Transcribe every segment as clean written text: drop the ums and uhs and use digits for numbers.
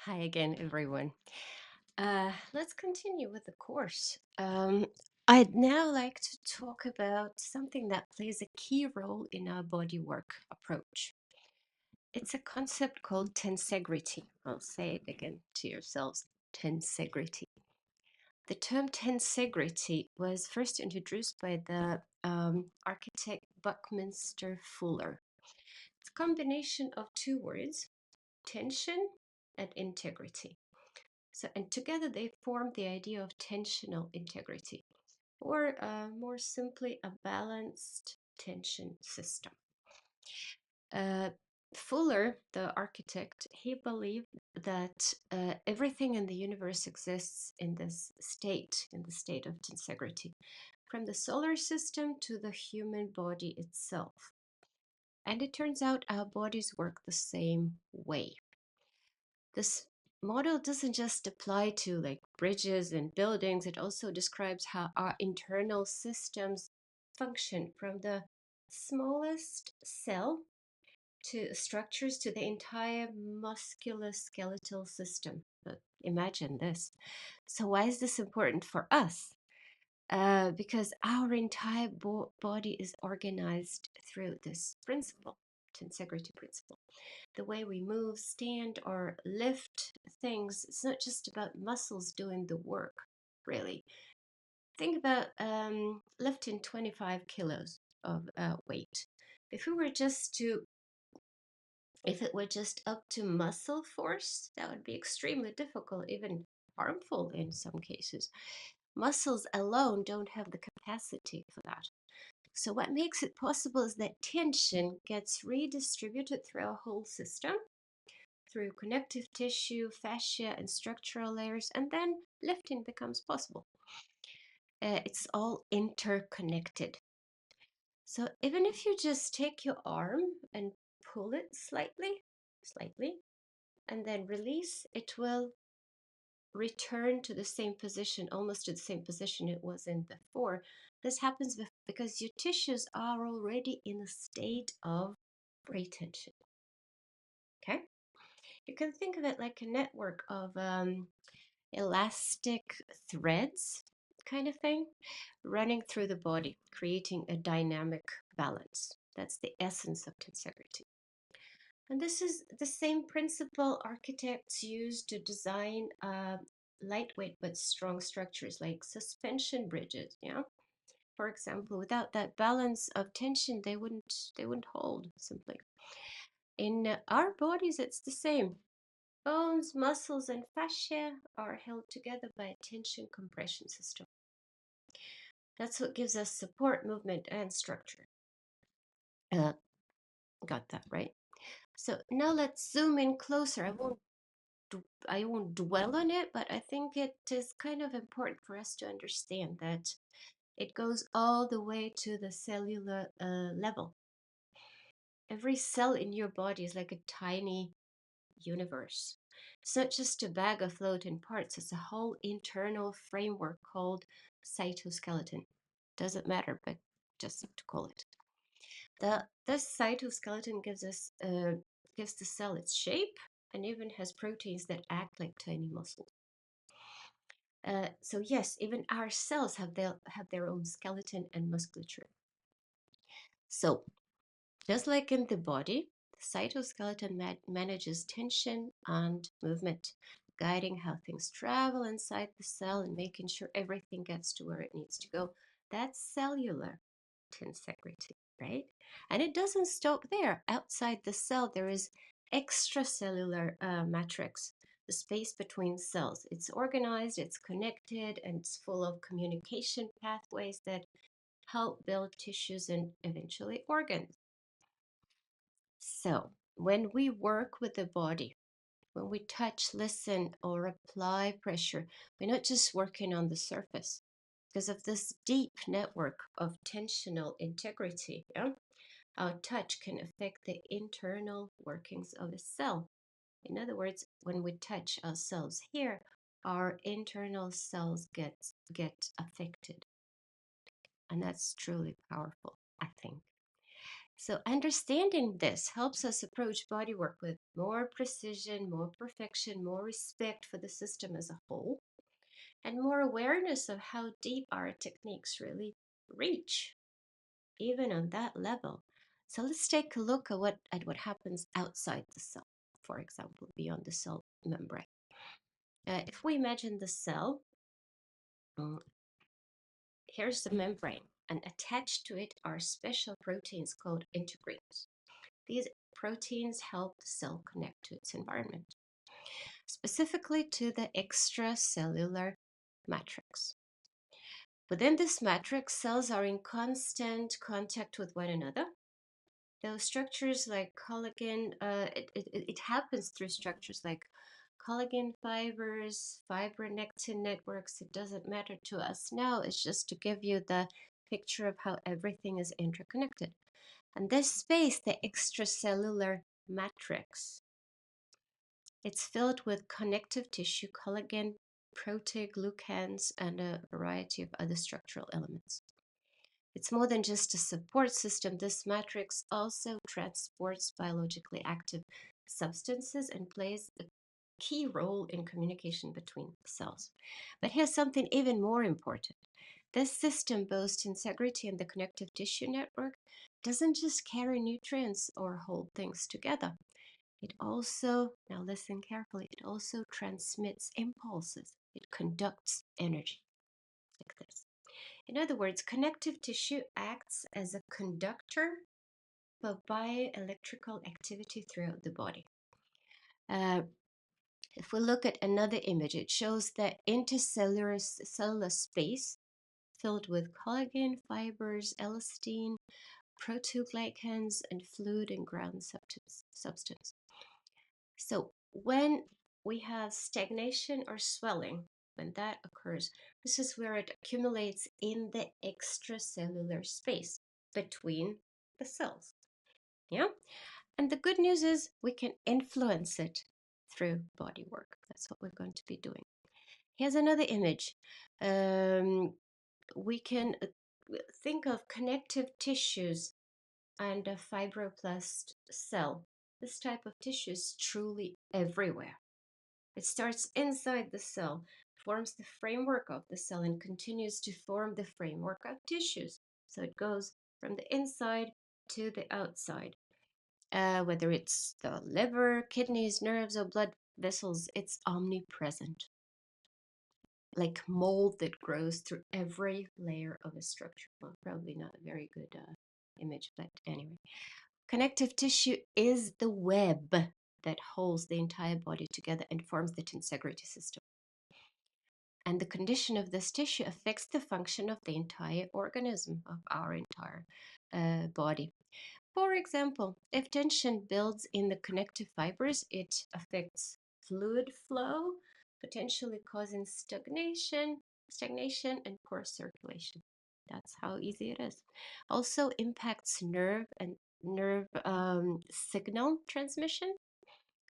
Hi again, everyone. Let's continue with the course. I'd now like to talk about something that plays a key role in our bodywork approach. It's a concept called tensegrity. I'll say it again to yourselves, tensegrity. The term tensegrity was first introduced by the architect Buckminster Fuller. It's a combination of two words, tension and integrity. So, and together they form the idea of tensional integrity, or more simply, a balanced tension system. Uh, Fuller, the architect, he believed that everything in the universe exists in this state, in the state of tensegrity, from the solar system to the human body itself. And it turns out our bodies work the same way. This model doesn't just apply to like bridges and buildings, it also describes how our internal systems function from the smallest cell to structures to the entire musculoskeletal system. But imagine this. So, why is this important for us? Because our entire body is organized through this principle, tensegrity principle. The way we move, stand, or lift things, it's not just about muscles doing the work, really. Think about lifting 25 kilos of weight. If we were just to if it were just up to muscle force, that would be extremely difficult, even harmful in some cases. Muscles alone don't have the capacity for that. So, what makes it possible is that tension gets redistributed through our whole system, through connective tissue, fascia, and structural layers, and then lifting becomes possible. It's all interconnected. So, even if you just take your arm and pull it slightly, and then release, it will return to the same position, almost to the same position it was in before. This happens because your tissues are already in a state of retention. Okay? You can think of it like a network of elastic threads, kind of thing, running through the body, creating a dynamic balance. That's the essence of tensegrity. And this is the same principle architects use to design lightweight but strong structures like suspension bridges. Yeah, for example, without that balance of tension, they wouldn't hold simply. In our bodies, it's the same. Bones, muscles, and fascia are held together by a tension compression system. That's what gives us support, movement, and structure. Uh, got that right. So now let's zoom in closer. I won't dwell on it, but I think it is kind of important for us to understand that it goes all the way to the cellular level. Every cell in your body is like a tiny universe. It's not just a bag of floating parts, it's a whole internal framework called cytoskeleton. Doesn't matter, but just to call it. This cytoskeleton gives the cell its shape and even has proteins that act like tiny muscles. So yes, even our cells have their own skeleton and musculature. So just like in the body, the cytoskeleton manages tension and movement, guiding how things travel inside the cell and making sure everything gets to where it needs to go. That's cellular tensegrity, right? And it doesn't stop there. Outside the cell, there is extracellular matrix, the space between cells. It's organized, it's connected, and it's full of communication pathways that help build tissues and eventually organs. So, when we work with the body, when we touch, listen, or apply pressure, we're not just working on the surface. Because of this deep network of tensional integrity, yeah, our touch can affect the internal workings of a cell. In other words, when we touch our cells here, our internal cells get affected. And that's truly powerful, I think. So understanding this helps us approach bodywork with more precision, more perfection, more respect for the system as a whole, and more awareness of how deep our techniques really reach, even on that level. So let's take a look at what happens outside the cell, for example, beyond the cell membrane. If we imagine the cell, uh, here's the membrane, and attached to it are special proteins called integrins. These proteins help the cell connect to its environment, specifically to the extracellular matrix. Within this matrix, cells are in constant contact with one another. Those structures like collagen, it happens through structures like collagen fibers, fibronectin networks. It doesn't matter to us now. It's just to give you the picture of how everything is interconnected. And this space, the extracellular matrix, it's filled with connective tissue, collagen, proteoglycans, and a variety of other structural elements. It's more than just a support system. This matrix also transports biologically active substances and plays a key role in communication between cells. But here's something even more important. This system, both tensegrity and the connective tissue network, doesn't just carry nutrients or hold things together. It also, now listen carefully, it also transmits impulses. It conducts energy like this. In other words, connective tissue acts as a conductor of bioelectrical activity throughout the body. Uh, if we look at another image, it shows the intercellular cellular space filled with collagen fibers, elastin, proteoglycans, and fluid and ground substance. So when we have stagnation or swelling, when that occurs, this is where it accumulates in the extracellular space between the cells. Yeah? And the good news is we can influence it through body work. That's what we're going to be doing. Here's another image. We can think of connective tissues and a fibroblast cell. This type of tissue is truly everywhere. It starts inside the cell, forms the framework of the cell, and continues to form the framework of tissues. So it goes from the inside to the outside. Whether it's the liver, kidneys, nerves, or blood vessels, it's omnipresent, like mold that grows through every layer of a structure. Well, probably not a very good image, but anyway. Connective tissue is the web that holds the entire body together and forms the tensegrity system. And the condition of this tissue affects the function of the entire organism, of our entire body. For example, if tension builds in the connective fibers, it affects fluid flow, potentially causing stagnation and poor circulation. That's how easy it is. Also impacts nerve signal transmission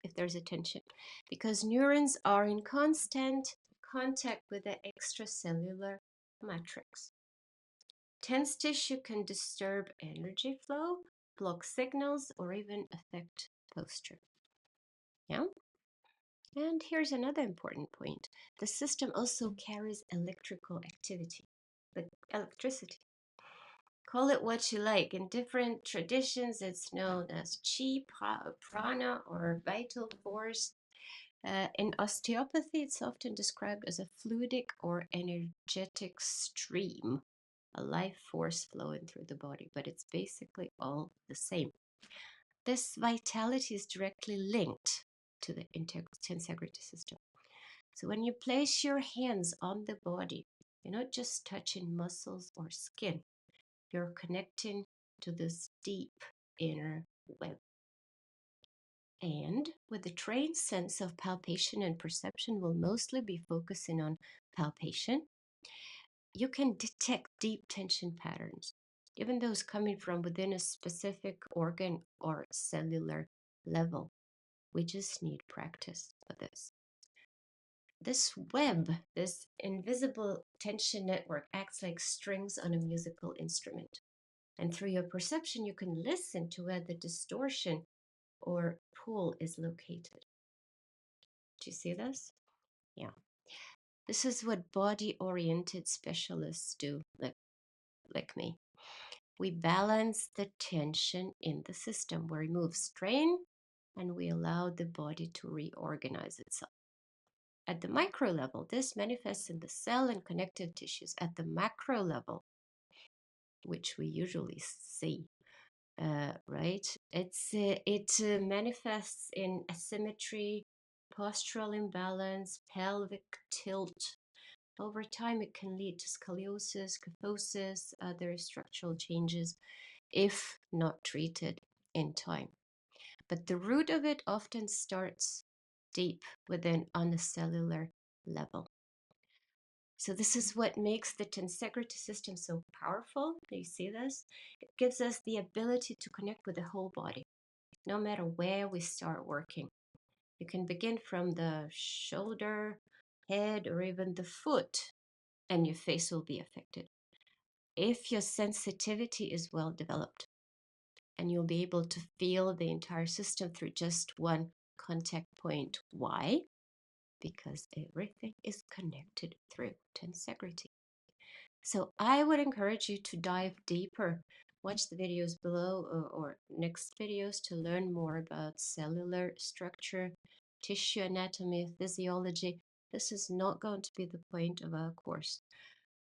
if there's a tension, because neurons are in constant contact with the extracellular matrix. Tense tissue can disturb energy flow, block signals, or even affect posture. Yeah? And here's another important point. The system also carries electrical activity, like electricity. Call it what you like. In different traditions, it's known as chi, prana, or vital force. In osteopathy, it's often described as a fluidic or energetic stream, a life force flowing through the body, but it's basically all the same. This vitality is directly linked to the tensegrity system. So when you place your hands on the body, you're not just touching muscles or skin, you're connecting to this deep inner web. And with a trained sense of palpation and perception, will mostly be focusing on palpation. You can detect deep tension patterns, even those coming from within a specific organ or cellular level. We just need practice for this. This web, this invisible tension network, acts like strings on a musical instrument. And through your perception, you can listen to where the distortion or pull is located. Do you see this? Yeah. This is what body-oriented specialists do, like me. We balance the tension in the system. We remove strain and we allow the body to reorganize itself. At the micro level, this manifests in the cell and connective tissues. At the macro level, which we usually see, right? It manifests in asymmetry, postural imbalance, pelvic tilt. Over time, it can lead to scoliosis, kyphosis, other structural changes if not treated in time. But the root of it often starts deep within on a cellular level. So this is what makes the tensegrity system so powerful. Do you see this? It gives us the ability to connect with the whole body, no matter where we start working. You can begin from the shoulder, head, or even the foot, and your face will be affected. If your sensitivity is well developed, and you'll be able to feel the entire system through just one contact point. Why? Because everything is connected through tensegrity. So I would encourage you to dive deeper. Watch the videos below or next videos to learn more about cellular structure, tissue anatomy, physiology. This is not going to be the point of our course.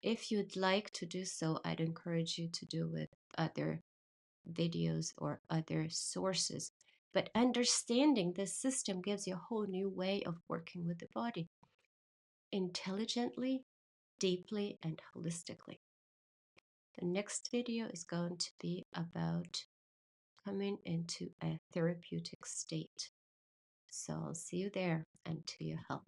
If you'd like to do so, I'd encourage you to do with other videos or other sources. But understanding this system gives you a whole new way of working with the body intelligently, deeply, and holistically. The next video is going to be about coming into a therapeutic state. So I'll see you there, and to your health.